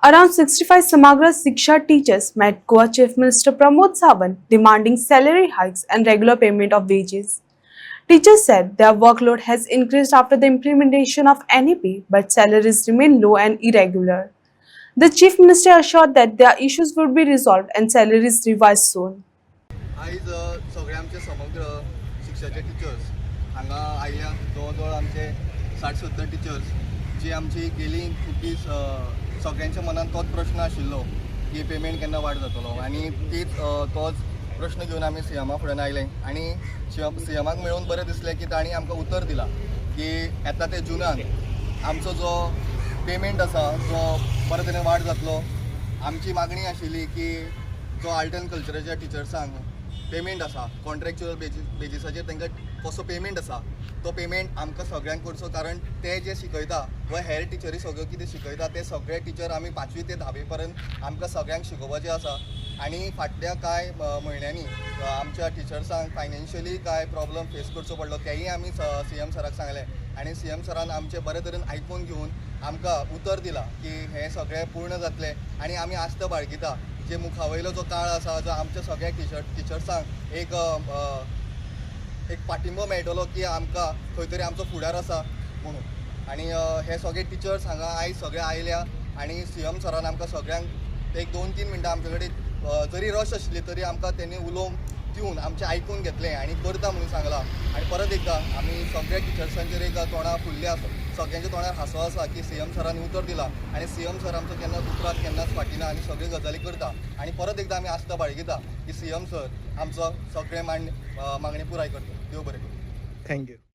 Around 65 Samagra Shiksha teachers met Goa Chief Minister Pramod Sawant demanding salary hikes and regular payment of wages. Teachers said their workload has increased after the implementation of NEP, but salaries remain low and irregular. The Chief Minister assured that their issues would be resolved and salaries revised soon. आयज सगळे आमचे समग्र शिक्षाचे teachers हांगा आयल्या जवळ जवळ आमचे 60-70 teachers जी आमची गेली खूब दीस सगळ्यांच्या मनात तोच प्रश्न आशिल्लो की पेमेंट केन्ना वाड जातलो आनी तोच प्रश्न घेवन आमी सीएमा फुड्यान आयले आनी सीएमाक मेळून बरें दिसलें की तांणी आमकां उतर दिलां की येता ते जुनान आमचो जो पेमेंट आसा जो बरे तरेन वाड जातलो. आमची मागणी आशिल्ली की जो आर्ट एंड कल्चराच्या टिचर्सांक पेमेंट आसा कॉन्ट्रॅक्च्युअल बेजिसाचेर तांकां कसो पेमेंट आसा तो पेमेंट आमकां सगळ्यांक करचो, कारण ते जे शिकयता वा हेर टिचरी सगळ्यो कितें शिकयता ते सगळे टिचर आमी 5वी ते 10वी पर्यंत आमकां सगळ्यांक शिकोवपाचें आसा. आनी फाटल्या कांय म्हयन्यांनी आमच्या टिचर्सांक फायनान्शियली कांय प्रॉब्लम फेस करचो पडलो, तेंय आमी सीएम सराक सांगलें आनी सीएम सरान आमचे बरे तरेन आयकून घेवन आमकां उतर दिलां की हें सगळें पूर्ण जातलें आनी आमी आस्त बाळगिता जे मुखावयलो जो काळ आसा जो आमच्या सगळ्या टिचर्सांक एक पाठिंबो मेळटलो की आमकां खंय तरी आमचो फुडार आसा म्हणून. आनी हे सगळे टिचर्स हांगा आयज सगळे आयल्या आनी सीएम सरान आमकां सगळ्यांक एक 2-3 मिनटां आमचे कडेन जरी रश आशिल्ली तरी आमकां तेणी उलोवंक दिवन आमचें आयकून घेतलें आनी करता म्हणून सांगलां. आनी परत एकदां आमी सगळ्या टिचर्सांचेर एक तोंडां फुल्ली आसा, सगळ्यांच्या तोंडार हांसो आसा की सीएम सरान उतर दिलां आनी सीएम सर आमचो केन्नाच उतराक केन्नाच फाटिना आनी सगळ्यो गजाली करता. आनी परत एकदां आमी आस्त बाळगिता की सीएम सर आमचो सगळे मागणी पुराय करता. देव बरें करूं. थँक्यू.